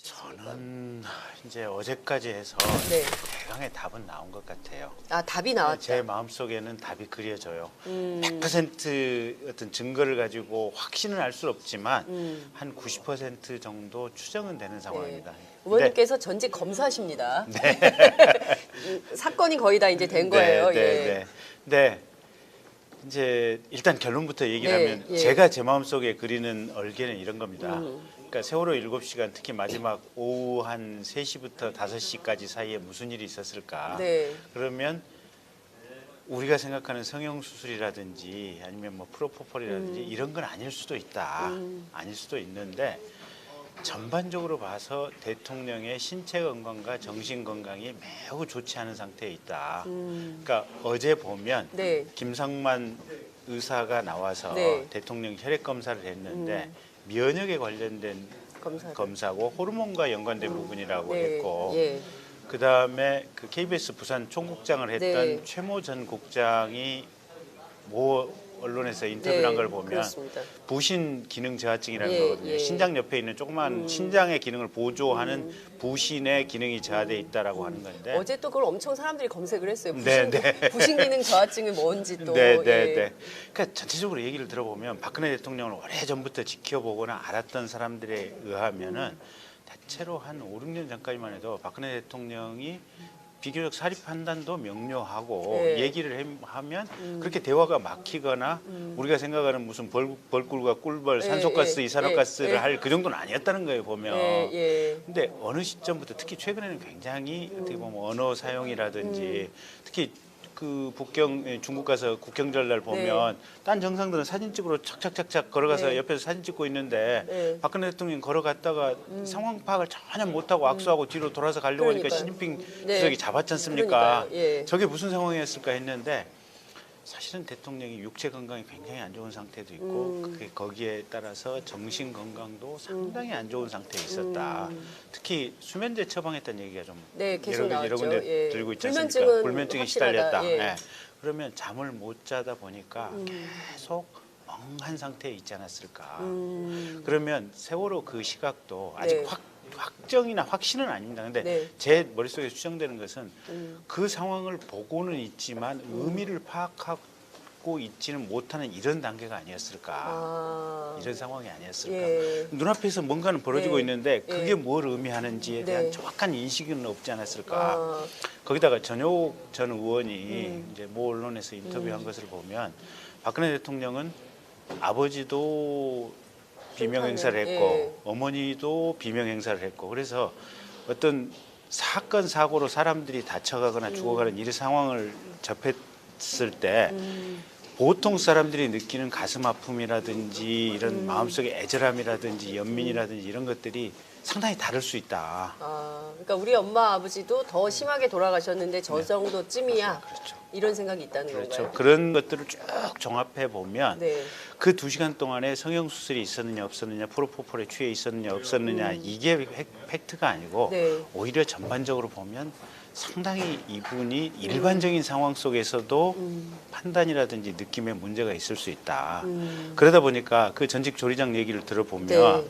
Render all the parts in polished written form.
보셨습니까? 저는 이제 어제까지 해서 네. 대강의 답은 나온 것 같아요. 아, 답이 나왔다. 제 마음속에는 답이 그려져요. 100% 어떤 증거를 가지고 확신은 알 수 없지만 한 90% 정도 추정은 되는 상황입니다. 의원님께서 전직 검사십니다. 사건이 거의 다 이제 된 거예요. 예. 네. 이제 일단 결론부터 얘기를 네, 하면 예. 제가 제 마음속에 그리는 얼개는 이런 겁니다. 그러니까 세월호 7시간 특히 마지막 오후 한 3시부터 5시까지 사이에 무슨 일이 있었을까? 네. 그러면 우리가 생각하는 성형수술이라든지 아니면 뭐 프로포폴이라든지 이런 건 아닐 수도 있다. 아닐 수도 있는데 전반적으로 봐서 대통령의 신체 건강과 정신 건강이 매우 좋지 않은 상태에 있다. 그러니까 어제 보면 네. 김상만 의사가 나와서 네. 대통령 혈액 검사를 했는데 면역에 관련된 검사고 호르몬과 연관된 부분이라고 네. 했고 예. 그다음에 그 KBS 부산 총국장을 했던 네. 최모 전 국장이 모 언론에서 인터뷰를 한 걸 보면 그렇습니다. 부신 기능 저하증이라는 예, 거거든요. 예. 신장 옆에 있는 조그만 신장의 기능을 보조하는 부신의 기능이 저하돼 있다라고 하는 건데. 어제 또 그걸 엄청 사람들이 검색을 했어요. 네, 부신 기능 저하증이 뭔지 또. 네. 예. 그러니까 전체적으로 얘기를 들어보면 박근혜 대통령을 오래 전부터 지켜보거나 알았던 사람들에 의하면은 대체로 한 5, 6년 전까지만 해도 박근혜 대통령이 비교적 사립 판단도 명료하고 네. 얘기를 하면 그렇게 대화가 막히거나 우리가 생각하는 무슨 벌꿀과 꿀벌, 산소가스, 예, 이산화가스를 예. 할 그 정도는 아니었다는 거예요 보면. 예. 근데 어느 시점부터 특히 최근에는 굉장히 어떻게 보면 언어 사용이라든지 특히 그 북경 중국 가서 국경절 날 보면 딴 정상들은 사진 찍으러 착착착착 걸어가서 네. 옆에서 사진 찍고 있는데 네. 박근혜 대통령 걸어갔다가 상황 파악을 전혀 못하고 악수하고 뒤로 돌아서 가려고 하니까 그러니까요. 시진핑 네. 주석이 잡았지 않습니까? 그러니까요. 예. 저게 무슨 상황이었을까 했는데 사실은 대통령이 육체 건강이 굉장히 안 좋은 상태도 있고 그게 거기에 따라서 정신 건강도 상당히 안 좋은 상태에 있었다. 특히 수면제 처방했다는 얘기가 좀 네, 계속 나왔죠. 여러 군데 예. 들고 있지 불면증은 않습니까? 불면증에 확실하다. 시달렸다. 예. 네. 그러면 잠을 못 자다 보니까 계속 멍한 상태에 있지 않았을까. 그러면 세월호 그 시각도 아직 네. 확정이나 확신은 아닙니다. 근데 네. 제 머릿속에 수정되는 것은 그 상황을 보고는 있지만 의미를 파악하고 있지는 못하는 이런 단계가 아니었을까. 아. 이런 상황이 아니었을까. 예. 눈앞에서 뭔가는 벌어지고 네. 있는데 그게 예. 뭘 의미하는지에 대한 네. 정확한 인식은 없지 않았을까. 아. 거기다가 전효옥 전 의원이 이제 모 언론에서 인터뷰한 것을 보면 박근혜 대통령은 아버지도 비명 행사를 했고 예. 어머니도 비명 행사를 했고 그래서 어떤 사건 사고로 사람들이 다쳐가거나 죽어가는 이런 상황을 접했을 때 보통 사람들이 느끼는 가슴 아픔이라든지 이런 마음속의 애절함이라든지 연민이라든지 이런 것들이 상당히 다를 수 있다. 아, 그러니까 우리 엄마 아버지도 더 심하게 돌아가셨는데 저 정도쯤이야. 그렇죠. 이런 생각이 있다는 그렇죠. 건가요? 그런 것들을 쭉 종합해 보면 네. 그 2시간 동안에 성형수술이 있었느냐 없었느냐 프로포폴에 취해 있었느냐 없었느냐 이게 팩트가 아니고 네. 오히려 전반적으로 보면 상당히 이분이 일반적인 상황 속에서도 판단이라든지 느낌에 문제가 있을 수 있다. 그러다 보니까 그 전직 조리장 얘기를 들어보면 네.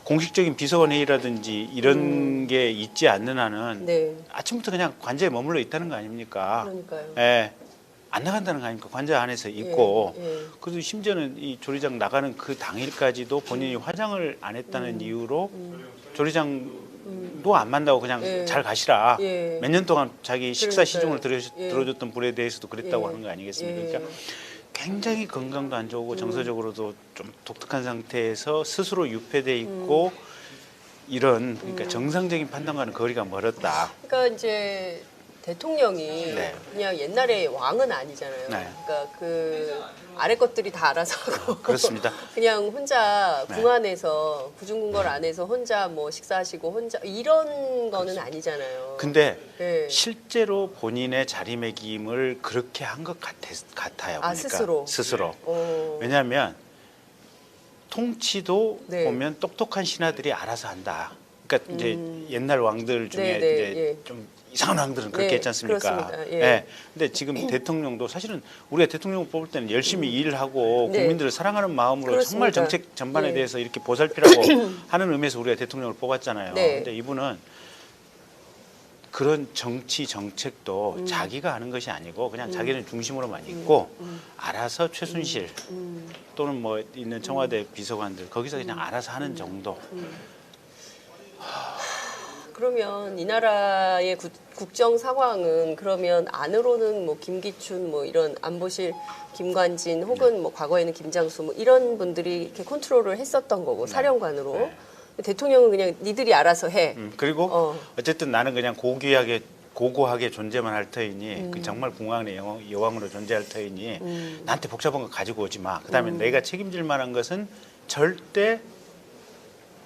공식적인 비서관 회의라든지 이런 게 있지 않는 한은 네. 아침부터 그냥 관저에 머물러 있다는 거 아닙니까? 그러니까요. 예. 안 나간다는 거 아닙니까? 관저 안에서 있고. 예. 그래도 심지어는 이 조리장 나가는 그 당일까지도 본인이 화장을 안 했다는 이유로 조리장도 안 만나고 그냥 예. 잘 가시라. 예. 몇 년 동안 자기 식사 시중을 예. 들어줬던 분에 대해서도 그랬다고 예. 하는 거 아니겠습니까? 예. 그러니까 굉장히 건강도 안 좋고 정서적으로도 좀 독특한 상태에서 스스로 유폐돼 있고 이런 그러니까 정상적인 판단과는 거리가 멀었다. 그러니까 이제 대통령이 네. 그냥 옛날에 왕은 아니잖아요. 네. 그러니까 그 아래 것들이 다 알아서 하고 그렇습니다. 그냥 혼자 네. 궁 안에서 구중궁궐 안에서 혼자 뭐 식사하시고 혼자 이런 거는 아니잖아요. 근데 네. 실제로 본인의 자리매김을 그렇게 한 것 같아요. 아, 보니까. 스스로? 왜냐하면 통치도 네. 보면 똑똑한 신하들이 알아서 한다. 그러니까 이제 옛날 왕들 중에 네, 이제 예. 좀 이상한 왕들은 그렇게 네, 했지 않습니까? 그렇습니다. 예. 예. 근데 지금 대통령도 사실은 우리가 대통령 뽑을 때는 열심히 일하고 네. 국민들을 사랑하는 마음으로 그렇습니다. 정말 정책 전반에 예. 대해서 이렇게 보살피라고 하는 의미에서 우리가 대통령을 뽑았잖아요. 네. 근데 이분은 그런 정치 정책도 자기가 하는 것이 아니고 그냥 자기는 중심으로만 있고 알아서 최순실 또는 뭐 있는 청와대 비서관들 거기서 그냥 알아서 하는 정도. 그러면 이 나라의 국정 상황은 그러면 안으로는 뭐 김기춘 뭐 이런 안보실 김관진 혹은 뭐 과거에는 김장수 뭐 이런 분들이 이렇게 컨트롤을 했었던 거고 사령관으로 네. 대통령은 그냥 니들이 알아서 해. 그리고 어쨌든 나는 그냥 고고하게 존재만 할 터이니 그 정말 궁왕의 여왕으로 존재할 터이니 나한테 복잡한 거 가지고 오지 마. 그다음에 내가 책임질 만한 것은 절대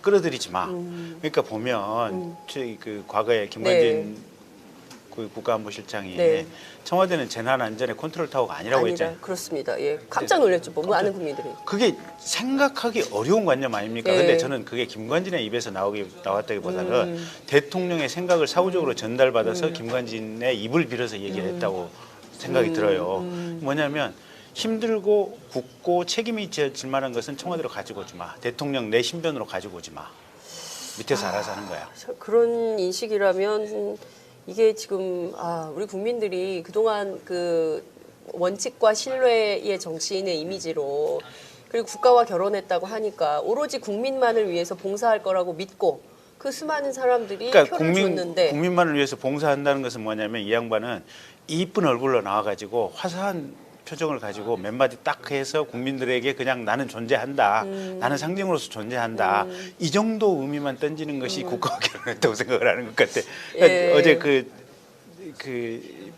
끌어들이지 마. 그러니까 보면 저희 그 과거에 김관진 그 국가안보실장이 네. 청와대는 재난 안전의 컨트롤 타워가 아니라고 했잖아요. 그렇습니다. 예, 깜짝 놀랐죠. 뭐 많은 국민들이. 그게 생각하기 어려운 관념 아닙니까? 네. 근데 저는 그게 김관진의 입에서 나왔다기보다는 대통령의 생각을 사후적으로 전달받아서 김관진의 입을 빌어서 얘기를 했다고 생각이 들어요. 뭐냐면 힘들고 붓고 책임이 질 만한 것은 청와대로 가지고 오지 마. 대통령 내 신변으로 가지고 오지 마. 밑에서 알아서 하는 거야. 그런 인식이라면 이게 지금 우리 국민들이 그동안 그 원칙과 신뢰의 정치인의 이미지로 그리고 국가와 결혼했다고 하니까 오로지 국민만을 위해서 봉사할 거라고 믿고 그 수많은 사람들이 그러니까 표를 줬는데 국민만을 위해서 봉사한다는 것은 뭐냐면 이 양반은 이쁜 얼굴로 나와가지고 화사한 표정을 가지고 몇 마디 딱 해서 국민들에게 그냥 나는 존재한다. 나는 상징으로서 존재한다. 이 정도 의미만 던지는 것이 국가와 결혼했다고 생각을 하는 것 같아. 그러니까 예. 어제 그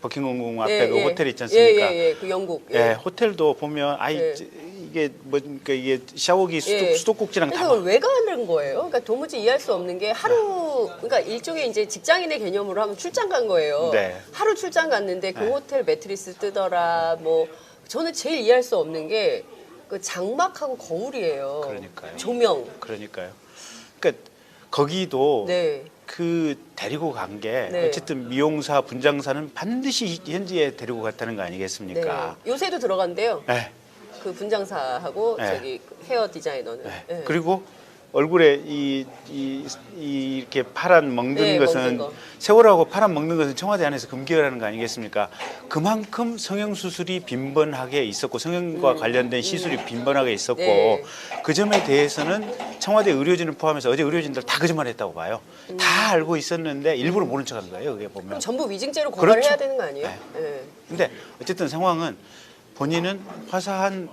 버킹엄 궁 앞에 그 호텔 있지 않습니까? 그 영국. 예, 호텔도 보면 이게 뭐 그러니까 이게 샤워기 수도꼭지랑 다 그래서 왜 가는 거예요? 그러니까 도무지 이해할 수 없는 게 하루 그러니까 일종의 이제 직장인의 개념으로 하면 출장 간 거예요. 네. 하루 출장 갔는데 그 네. 호텔 매트리스 뜨더라. 뭐 저는 제일 이해할 수 없는 게 그 장막하고 거울이에요. 그러니까요. 조명. 그러니까요. 그러니까 거기도 네. 그 데리고 간 게 네. 어쨌든 미용사 분장사는 반드시 현지에 데리고 갔다는 거 네. 아니겠습니까? 요새도 들어간대요. 네. 그 분장사하고 네. 저기 헤어 디자이너는. 네. 네. 그리고 얼굴에 이렇게 파란 먹는 네, 것은 먹는 거. 세월하고 파란 먹는 것은 청와대 안에서 금기라는 거 아니겠습니까? 그만큼 성형 수술이 빈번하게 있었고 성형과 관련된 시술이 빈번하게 있었고 네. 그 점에 대해서는 청와대 의료진을 포함해서 어제 의료진들 다 거짓말했다고 봐요. 다 알고 있었는데 일부러 모른 척한 거예요. 그게 보면. 그럼 전부 위증죄로 고발을 그렇죠. 해야 되는 거 아니에요? 네. 네. 근데 어쨌든 상황은 본인은 화사한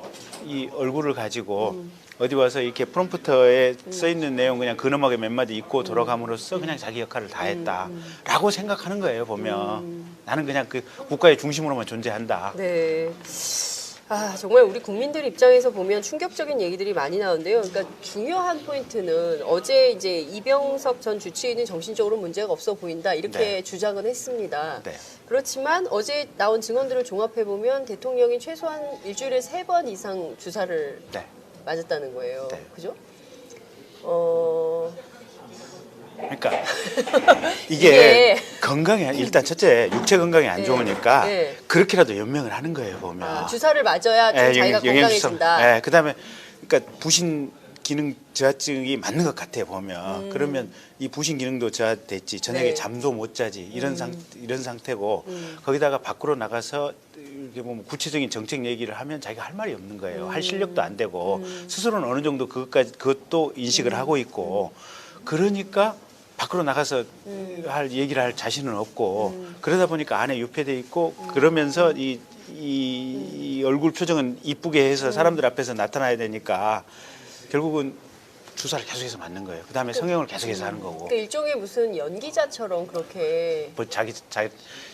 이 얼굴을 가지고 어디 와서 이렇게 프롬프터에 써 있는 내용 그냥 근엄하게 몇 마디 읽고 돌아감으로써 그냥 자기 역할을 다 했다라고 생각하는 거예요. 보면 나는 그냥 그 국가의 중심으로만 존재한다. 네. 정말 우리 국민들 입장에서 보면 충격적인 얘기들이 많이 나오는데요. 그러니까 중요한 포인트는 어제 이제 이병석 전 주치의는 정신적으로 문제가 없어 보인다 이렇게 네. 주장은 했습니다. 네. 그렇지만 어제 나온 증언들을 종합해 보면 대통령이 최소한 일주일에 3번 이상 주사를 네. 맞았다는 거예요. 네. 그죠? 그러니까 이게 이게 건강에 일단 첫째 육체 건강에 안 네. 좋으니까 네. 그렇게라도 연명을 하는 거예요. 보면. 주사를 맞아야 좀 예, 자기가 건강해진다. 예, 그다음에 그러니까 부신 기능 저하증이 맞는 것 같아요. 보면 그러면 이 부신 기능도 저하됐지 저녁에 네. 잠도 못 자지 이런 상태고 거기다가 밖으로 나가서 이렇게 보면 구체적인 정책 얘기를 하면 자기가 할 말이 없는 거예요. 할 실력도 안 되고 스스로는 어느 정도 그것도 인식을 하고 있고 그러니까 밖으로 나가서 할 얘기를 할 자신은 없고 그러다 보니까 안에 유폐돼 있고 그러면서 이 얼굴 표정은 이쁘게 해서 사람들 앞에서 나타나야 되니까 결국은 주사를 계속해서 맞는 거예요. 그다음에 성형을 계속해서 하는 거고. 그러니까 일종의 무슨 연기자처럼 그렇게 뭐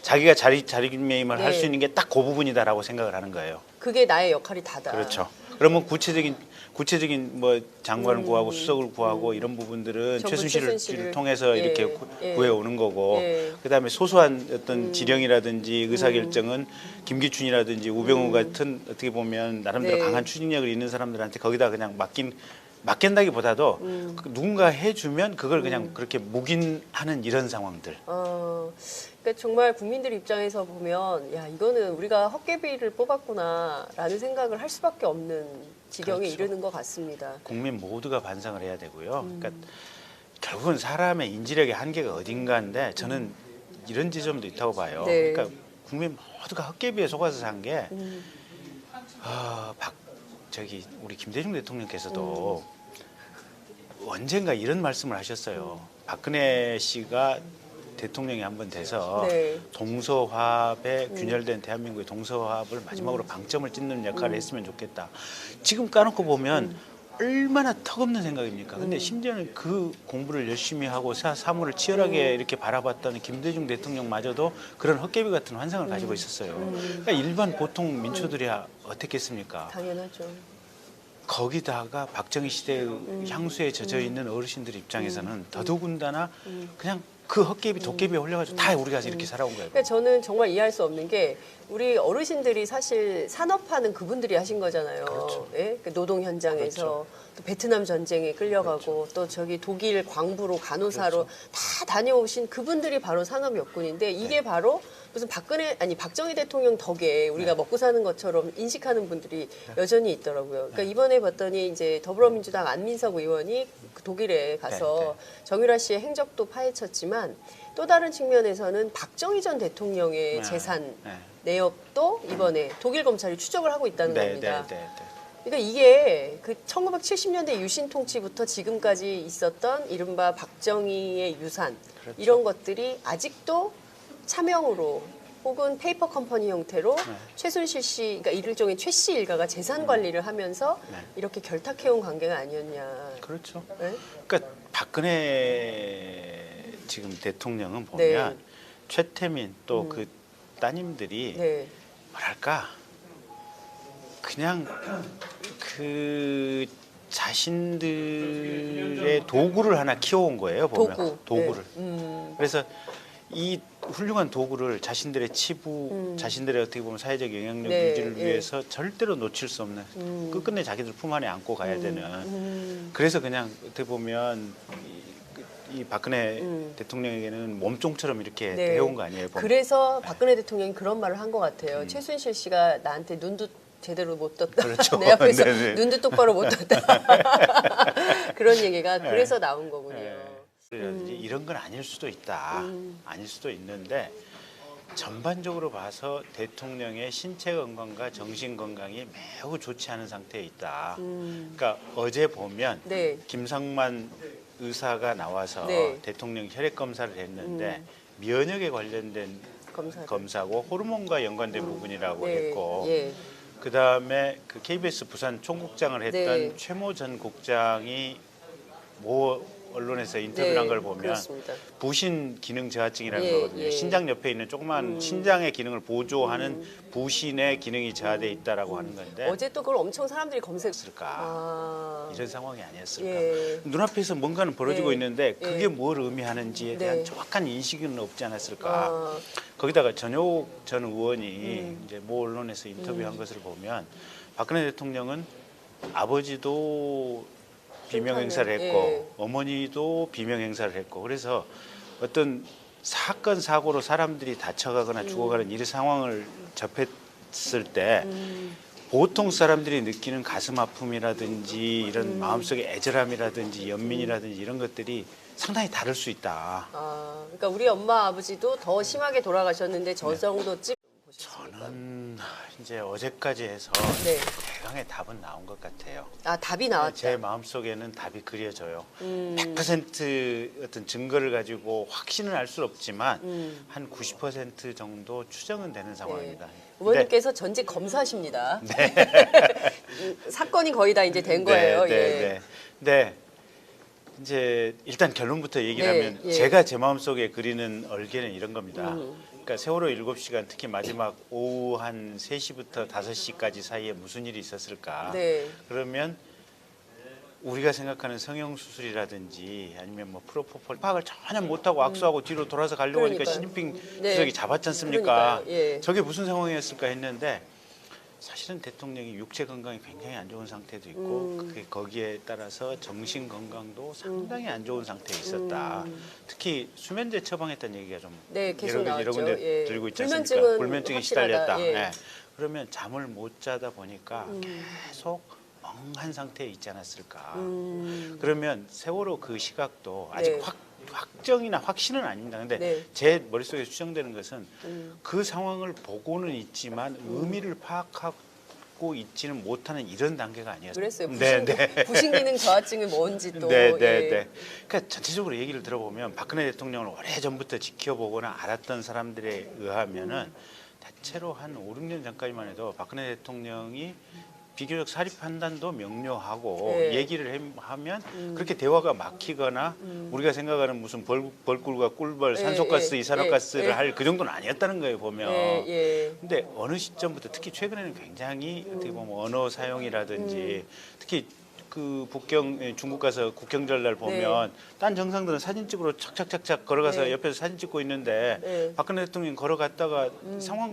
자기가 자리매임을 할 네. 수 있는 게 딱 그 부분이다라고 생각을 하는 거예요. 그게 나의 역할이 다다. 그렇죠. 그러면 구체적인 뭐 장관을 구하고 수석을 구하고 이런 부분들은 전부 최순실을 통해서 예, 이렇게 예. 구해 오는 거고 예. 그다음에 소소한 어떤 지령이라든지 의사결정은 김기춘이라든지 우병우 같은 어떻게 보면 나름대로 네. 강한 추진력을 있는 사람들한테 거기다 그냥 맡긴 맡긴다기보다도 누군가 해주면 그걸 그냥 그렇게 묵인하는 이런 상황들. 그러니까 정말 국민들 입장에서 보면 야 이거는 우리가 헛개비를 뽑았구나라는 생각을 할 수밖에 없는 지경에 그렇죠. 이르는 것 같습니다. 국민 모두가 반성을 해야 되고요. 그러니까 결국은 사람의 인지력의 한계가 어딘가인데 저는 이런 지점도 있다고 봐요. 네. 그러니까 국민 모두가 헛개비에 속아서 산 게 우리 김대중 대통령께서도 언젠가 이런 말씀을 하셨어요. 박근혜 씨가 대통령이 한번 돼서 네. 동서화합에 균열된 대한민국의 동서화합을 마지막으로 방점을 찍는 역할을 했으면 좋겠다. 지금 까놓고 보면 얼마나 턱없는 생각입니까? 근데 심지어는 그 공부를 열심히 하고 사무를 치열하게 이렇게 바라봤던 김대중 대통령마저도 그런 헛개비 같은 환상을 가지고 있었어요. 그러니까 일반 보통 민초들이 어떻겠습니까? 당연하죠. 거기다가 박정희 시대의 향수에 젖어 있는 어르신들 입장에서는 더더군다나 그냥 그 헛개비 도깨비에 홀려가지고 다 우리가 이렇게 살아온 거예요. 그러니까 저는 정말 이해할 수 없는 게 우리 어르신들이 사실 산업화는 그분들이 하신 거잖아요. 그렇죠. 예? 그 노동 현장에서 그렇죠. 또 베트남 전쟁에 끌려가고 또 저기 독일 광부로 간호사로 다 다녀오신 그분들이 바로 산업역군인데 이게 바로 무슨 박정희 대통령 덕에 우리가 먹고 사는 것처럼 인식하는 분들이 여전히 있더라고요. 그러니까 이번에 봤더니 이제 더불어민주당 안민석 의원이 그 독일에 가서 정유라 씨의 행적도 파헤쳤지만 또 다른 측면에서는 박정희 전 대통령의 재산 내역도 이번에 독일 검찰이 추적을 하고 있다는 겁니다. 그러니까 이게 그 1970년대 유신 통치부터 지금까지 있었던 이른바 박정희의 유산 그렇죠. 이런 것들이 아직도 차명으로 혹은 페이퍼 컴퍼니 형태로 최순실 씨, 그러니까 일종의 최 씨 일가가 재산 관리를 하면서 이렇게 결탁해온 관계가 아니었냐. 그렇죠. 네? 그러니까 박근혜 지금 대통령은 보면 최태민 또 그 따님들이 뭐랄까 그냥 그 자신들의 도구를 하나 키워온 거예요. 보면 도구를. 그래서 이 훌륭한 도구를 자신들의 치부, 자신들의 어떻게 보면 사회적 영향력 유지를 위해서 절대로 놓칠 수 없는 끝끝내 자기들 품 안에 안고 가야 되는 그래서 그냥 어떻게 보면 이 박근혜 대통령에게는 몸종처럼 이렇게 해온 거 아니에요? 보면. 그래서 박근혜 대통령이 그런 말을 한 것 같아요. 최순실 씨가 나한테 눈도 제대로 못 떴다. 그렇죠. 내 앞에서 네네. 눈도 똑바로 못 떴다. 그런 얘기가 그래서 나온 거군요. 이런 건 아닐 수도 있다. 아닐 수도 있는데 전반적으로 봐서 대통령의 신체 건강과 정신 건강이 매우 좋지 않은 상태에 있다. 그러니까 어제 보면 김상만 의사가 나와서 대통령 혈액 검사를 했는데 면역에 관련된 검사고 호르몬과 연관된 부분이라고 했고 그 다음에 그 KBS 부산 총국장을 했던 최모 전 국장이 언론에서 인터뷰를 한 걸 보면 그렇습니다. 부신 기능 저하증이라는 거거든요. 신장 옆에 있는 조그만 신장의 기능을 보조하는 부신의 기능이 저하돼 있다라고 하는 건데 어제 또 그걸 엄청 사람들이 검색했을까 이런 상황이 아니었을까. 눈앞에서 뭔가는 벌어지고 있는데 그게 뭘 의미하는지에 대한 정확한 인식은 없지 않았을까. 거기다가 전효옥 전 의원이 이제 모 언론에서 인터뷰한 것을 보면 박근혜 대통령은 아버지도 비명 행사를 했고 어머니도 비명 행사를 했고 그래서 어떤 사건 사고로 사람들이 다쳐가거나 죽어가는 이런 상황을 접했을 때 보통 사람들이 느끼는 가슴 아픔이라든지 이런 마음속의 애절함이라든지 연민이라든지 이런 것들이 상당히 다를 수 있다. 그러니까 우리 엄마 아버지도 더 심하게 돌아가셨는데 저 정도쯤 저는 이제 어제까지 해서 대강의 답은 나온 것 같아요. 답이 나왔다. 제 마음속에는 답이 그려져요. 100% 어떤 증거를 가지고 확신을 할 수 없지만 한 90% 정도 추정은 되는 상황입니다. 의원님께서 전직 검사십니다. 사건이 거의 다 이제 된 거예요. 네. 이제 일단 결론부터 얘기를 하면 제가 제 마음속에 그리는 얼개는 이런 겁니다. 그러니까 세월호 7시간 특히 마지막 오후 한 3시부터 5시까지 사이에 무슨 일이 있었을까? 그러면 우리가 생각하는 성형수술이라든지 아니면 뭐 프로포폴 파악을 전혀 못하고 악수하고 뒤로 돌아서 가려고 하니까 시진핑 주석이 잡았지 않습니까? 저게 무슨 상황이었을까 했는데 사실은 대통령이 육체 건강이 굉장히 안 좋은 상태도 있고 그게 거기에 따라서 정신 건강도 상당히 안 좋은 상태에 있었다. 특히 수면제 처방했다는 얘기가 좀 네, 계속 여러 나왔죠. 군데 예. 들고 있지 않습니까? 불면증은 불면증이 확실하다. 시달렸다. 예. 예. 그러면 잠을 못 자다 보니까 계속 멍한 상태에 있지 않았을까. 그러면 세월호 그 시각도 아직 네. 확정이나 확신은 아닙니다. 근데 네. 제 머릿속에 추정되는 것은 그 상황을 보고는 있지만 의미를 파악하고 있지는 못하는 이런 단계가 아니었어요. 그랬어요. 네, 네. 부신 기능 저하증이 뭔지 또. 네, 네, 예. 네. 그러니까 전체적으로 얘기를 들어보면 박근혜 대통령을 오래전부터 지켜보거나 알았던 사람들에 의하면은 대체로 한 5, 6년 전까지만 해도 박근혜 대통령이 비교적 사리 판단도 명료하고 네. 얘기를 하면 그렇게 대화가 막히거나 우리가 생각하는 무슨 벌꿀과 꿀벌, 예, 산소가스, 예, 이산화가스를 예. 할 그 정도는 아니었다는 거예요 보면. 예, 예. 근데 어느 시점부터 특히 최근에는 굉장히 어떻게 보면 언어 사용이라든지 특히 그 중국 가서 국경절날 보면 딴 정상들은 사진 찍으러 착착착착 걸어가서 네. 옆에서 사진 찍고 있는데 네. 박근혜 대통령 걸어갔다가 상황